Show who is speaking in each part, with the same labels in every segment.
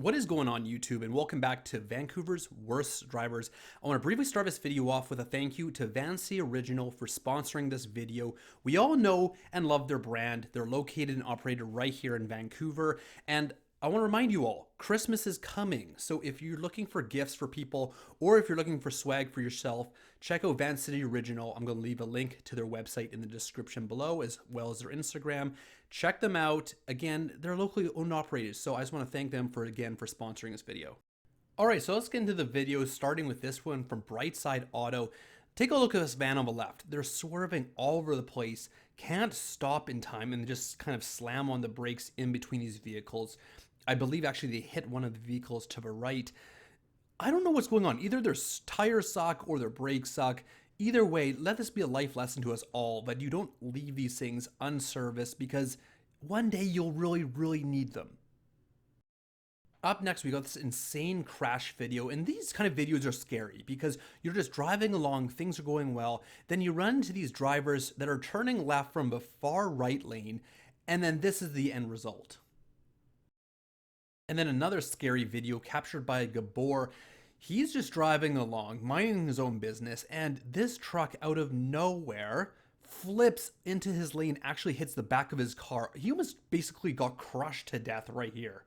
Speaker 1: What is going on YouTube, and welcome back to Vancouver's Worst Drivers. I want to briefly start this video off with a thank you to VANCITY Original for sponsoring this video. We all know and love their brand. They're located and operated right here in Vancouver, and I want to remind you all, Christmas is coming. So if you're looking for gifts for people or if you're looking for swag for yourself, check out VANCITY Original. I'm going to leave a link to their website in the description below as well as their Instagram. Check them out. Again, they're locally owned and operated. So I just want to thank them for sponsoring this video. All right, so let's get into the video, starting with this one from Brightside Auto. Take a look at this van on the left. They're swerving all over the place, can't stop in time, and just kind of slam on the brakes in between these vehicles. I believe actually they hit one of the vehicles to the right. I don't know what's going on. Either their tires suck or their brakes suck. Either way, let this be a life lesson to us all that you don't leave these things unserviced because one day you'll really need them. Up next, we got this insane crash video, and these kind of videos are scary because you're just driving along, things are going well, then you run into these drivers that are turning left from the far right lane, and then this is the end result. And then another scary video captured by Gabor. He's just driving along, minding his own business, and this truck out of nowhere flips into his lane, actually hits the back of his car. He almost basically got crushed to death right here.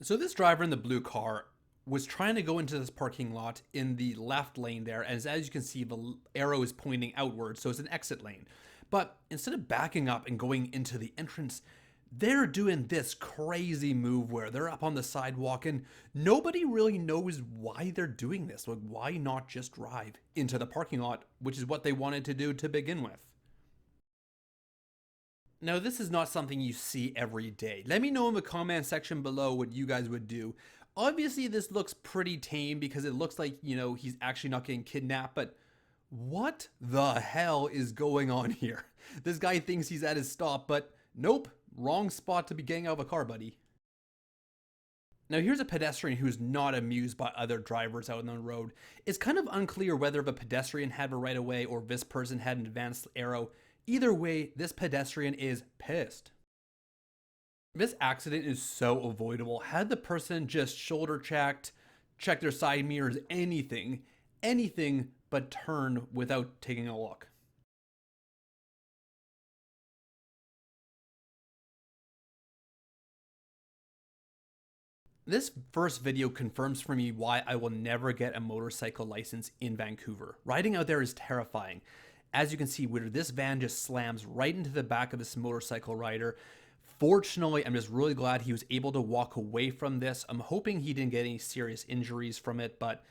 Speaker 1: So this driver in the blue car was trying to go into this parking lot in the left lane there, as you can see, the arrow is pointing outward, so it's an exit lane. But instead of backing up and going into the entrance, they're doing this crazy move where they're up on the sidewalk and nobody really knows why they're doing this. Like, why not just drive into the parking lot, which is what they wanted to do to begin with? Now, this is not something you see every day. Let me know in the comment section below what you guys would do. Obviously, this looks pretty tame because it looks like, he's actually not getting kidnapped, but what the hell is going on here? This guy thinks he's at his stop, but nope. Wrong spot to be getting out of a car, buddy. Now here's a pedestrian who's not amused by other drivers out on the road. It's kind of unclear whether the pedestrian had a right of way or this person had an advanced arrow. Either way, this pedestrian is pissed. This accident is so avoidable. Had the person just shoulder checked their side mirrors, anything but turn without taking a look. This first video confirms for me why I will never get a motorcycle license in Vancouver. Riding out there is terrifying. As you can see, where this van just slams right into the back of this motorcycle rider. Fortunately, I'm just really glad he was able to walk away from this. I'm hoping he didn't get any serious injuries from it, but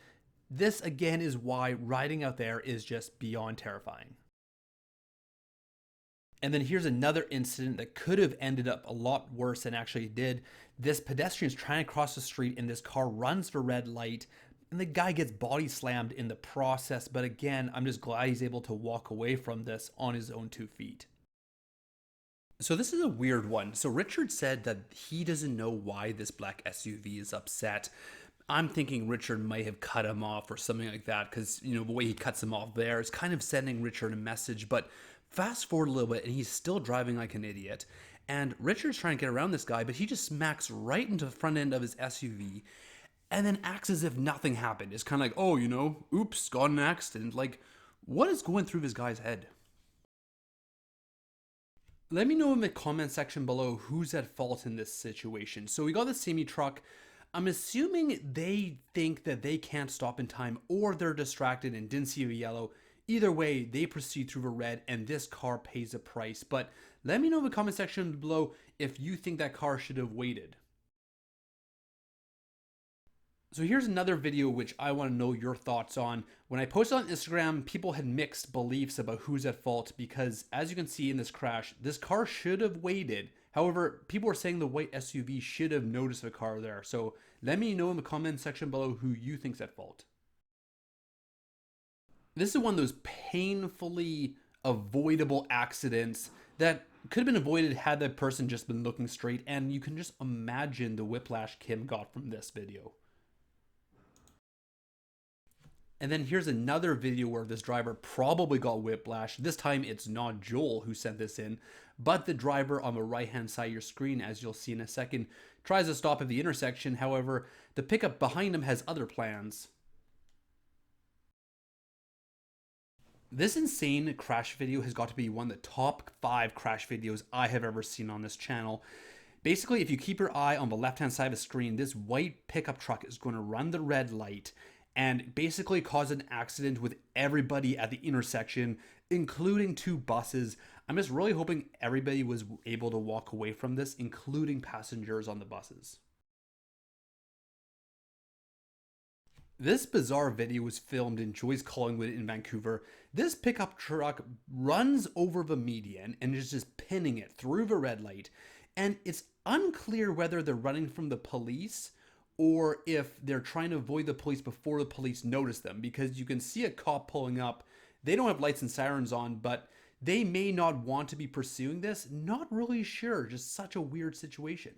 Speaker 1: this again is why riding out there is just beyond terrifying. And then here's another incident that could have ended up a lot worse than actually did. This pedestrian is trying to cross the street and this car runs the red light and the guy gets body slammed in the process. But again, I'm just glad he's able to walk away from this on his own 2 feet. So this is a weird one. So Richard said that he doesn't know why this black SUV is upset. I'm thinking Richard might have cut him off or something like that because, the way he cuts him off there is kind of sending Richard a message. But fast forward a little bit and he's still driving like an idiot. And Richard's trying to get around this guy, but he just smacks right into the front end of his SUV and then acts as if nothing happened. It's kind of like, oh, oops, got in an accident. Like, what is going through this guy's head? Let me know in the comment section below who's at fault in this situation. So we got the semi truck. I'm assuming they think that they can't stop in time or they're distracted and didn't see the yellow. Either way, they proceed through the red and this car pays a price. But let me know in the comment section below if you think that car should have waited. So here's another video which I want to know your thoughts on. When I posted on Instagram, people had mixed beliefs about who's at fault because as you can see in this crash, this car should have waited. However, people were saying the white SUV should have noticed the car there. So let me know in the comment section below who you think's at fault. This is one of those painfully avoidable accidents that could have been avoided had the person just been looking straight, and you can just imagine the whiplash Kim got from this video. And then here's another video where this driver probably got whiplash. This time it's not Joel who sent this in, but the driver on the right-hand side of your screen, as you'll see in a second, tries to stop at the intersection. However, the pickup behind him has other plans. This insane crash video has got to be one of the top 5 crash videos I have ever seen on this channel. Basically, if you keep your eye on the left-hand side of the screen, this white pickup truck is going to run the red light and basically cause an accident with everybody at the intersection, including 2 buses. I'm just really hoping everybody was able to walk away from this, including passengers on the buses. This bizarre video was filmed in Joyce Collingwood in Vancouver. This pickup truck runs over the median and is just pinning it through the red light. And it's unclear whether they're running from the police or if they're trying to avoid the police before the police notice them, because you can see a cop pulling up. They don't have lights and sirens on, but they may not want to be pursuing this. Not really sure, just such a weird situation.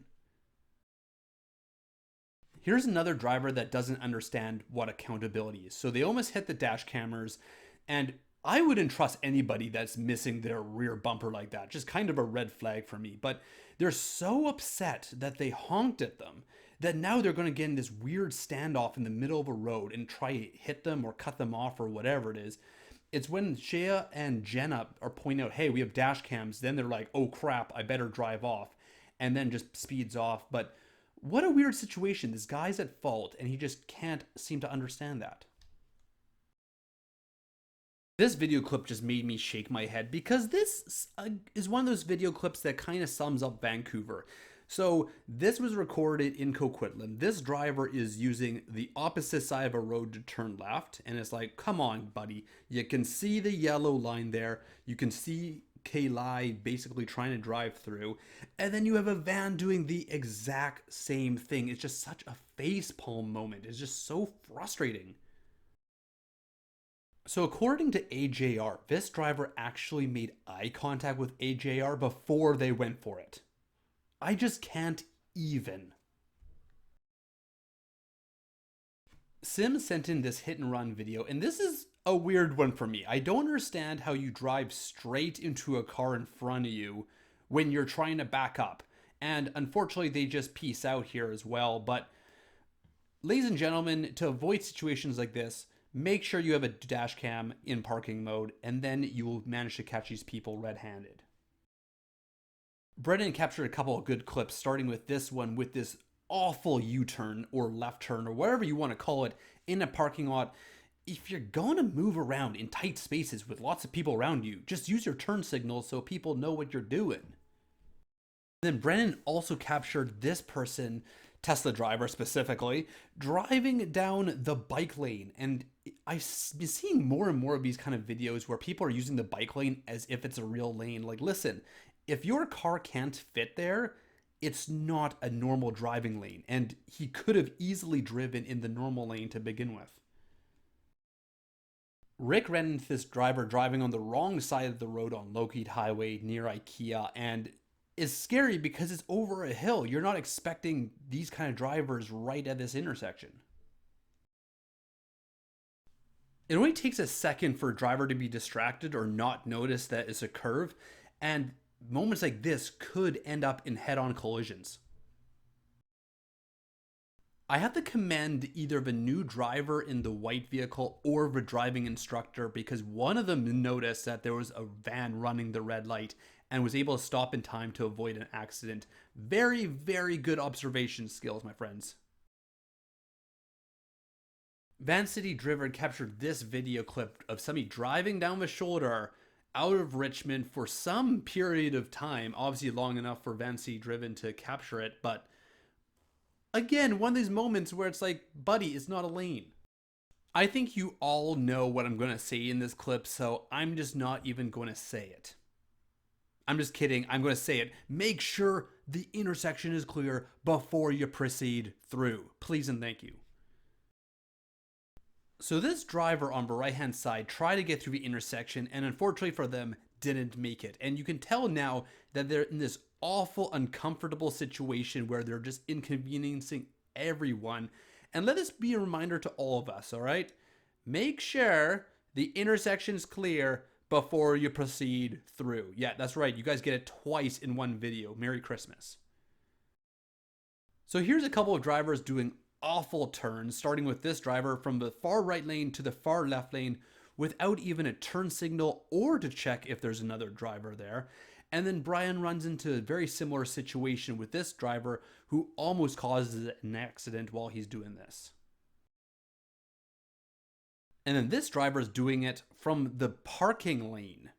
Speaker 1: Here's another driver that doesn't understand what accountability is. So they almost hit the dash cameras, and I wouldn't trust anybody that's missing their rear bumper like that. Just kind of a red flag for me. But they're so upset that they honked at them that now they're going to get in this weird standoff in the middle of a road and try to hit them or cut them off or whatever it is. It's when Shea and Jenna are pointing out, hey, we have dash cams. Then they're like, oh crap, I better drive off. And then just speeds off. But what a weird situation. This guy's at fault and he just can't seem to understand that. This video clip just made me shake my head because this is one of those video clips that kind of sums up Vancouver. So this was recorded in Coquitlam. This driver is using the opposite side of a road to turn left. And it's like, come on, buddy. You can see the yellow line there. You can see Kayli basically trying to drive through, and then you have a van doing the exact same thing. It's just such a facepalm moment. It's just so frustrating. So according to AJR, this driver actually made eye contact with AJR before they went for it. I just can't even. Sim sent in this hit and run video, and this is a weird one for me. I don't understand how you drive straight into a car in front of you when you're trying to back up. And unfortunately, they just peace out here as well. But ladies and gentlemen, to avoid situations like this, make sure you have a dash cam in parking mode, and then you will manage to catch these people red-handed. Brendan captured a couple of good clips, starting with this one with this awful U-turn or left turn or whatever you want to call it in a parking lot. If you're going to move around in tight spaces with lots of people around you, just use your turn signal so people know what you're doing. Then Brennan also captured this person, Tesla driver specifically, driving down the bike lane. And I've been seeing more and more of these kind of videos where people are using the bike lane as if it's a real lane. Like, listen, if your car can't fit there, it's not a normal driving lane. And he could have easily driven in the normal lane to begin with. Rick ran into this driver driving on the wrong side of the road on Lockheed Highway near IKEA, and it's scary because it's over a hill. You're not expecting these kind of drivers right at this intersection. It only takes a second for a driver to be distracted or not notice that it's a curve, and moments like this could end up in head-on collisions. I have to commend either the new driver in the white vehicle or the driving instructor, because one of them noticed that there was a van running the red light and was able to stop in time to avoid an accident. Very, very good observation skills, my friends. VANCITY driver captured this video clip of somebody driving down the shoulder out of Richmond for some period of time, obviously long enough for VANCITY driven to capture it, but again, one of these moments where it's like, buddy, it's not a lane. I think you all know what I'm going to say in this clip, so I'm just not even going to say it. I'm just kidding. I'm going to say it. Make sure the intersection is clear before you proceed through. Please and thank you. So this driver on the right-hand side tried to get through the intersection, and unfortunately for them, didn't make it. And you can tell now that they're in this awful, uncomfortable situation where they're just inconveniencing everyone. And let this be a reminder to all of us, all right? make sure the intersection's clear before you proceed through. Yeah, that's right. You guys get it twice in one video. Merry Christmas. So here's a couple of drivers doing awful turns, starting with this driver from the far right lane to the far left lane without even a turn signal or to check if there's another driver there. And then Brian runs into a very similar situation with this driver who almost causes an accident while he's doing this. And then this driver is doing it from the parking lane,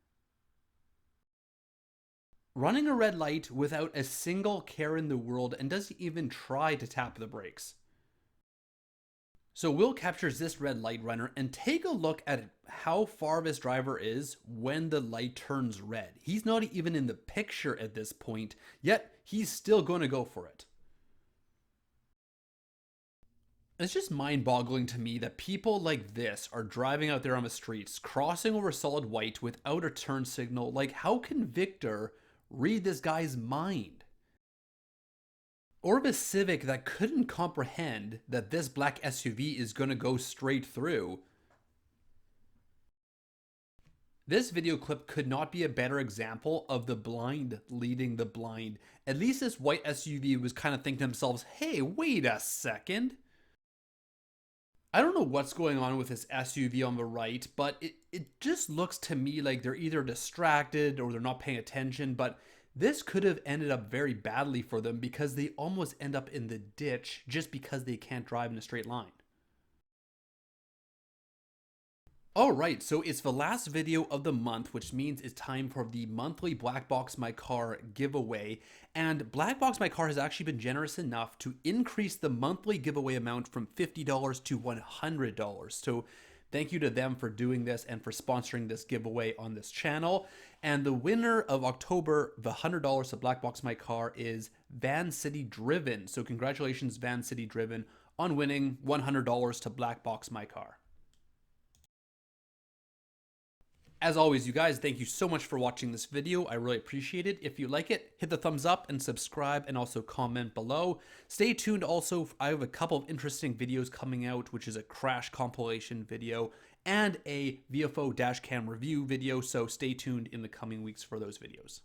Speaker 1: running a red light without a single care in the world, and doesn't even try to tap the brakes. So Will captures this red light runner, and take a look at how far this driver is when the light turns red. He's not even in the picture at this point, yet he's still going to go for it. It's just mind-boggling to me that people like this are driving out there on the streets, crossing over solid white without a turn signal. Like, how can Victor read this guy's mind? Or a Civic that couldn't comprehend that this black SUV is going to go straight through. This video clip could not be a better example of the blind leading the blind. At least this white SUV was kind of thinking to themselves, hey, wait a second. I don't know what's going on with this SUV on the right, but it just looks to me like they're either distracted or they're not paying attention, but this could have ended up very badly for them because they almost end up in the ditch just because they can't drive in a straight line. Alright, so it's the last video of the month, which means it's time for the monthly Black Box My Car giveaway. And Black Box My Car has actually been generous enough to increase the monthly giveaway amount from $50 to $100. So thank you to them for doing this and for sponsoring this giveaway on this channel. And the winner of October, the $100 to Black Box My Car, is VANCITY Driven. So congratulations, VANCITY Driven, on winning $100 to Black Box My Car. As always, you guys, thank you so much for watching this video. I really appreciate it. If you like it, hit the thumbs up and subscribe, and also comment below. Stay tuned also. I have a couple of interesting videos coming out, which is a crash compilation video and a VFO Dashcam review video. So stay tuned in the coming weeks for those videos.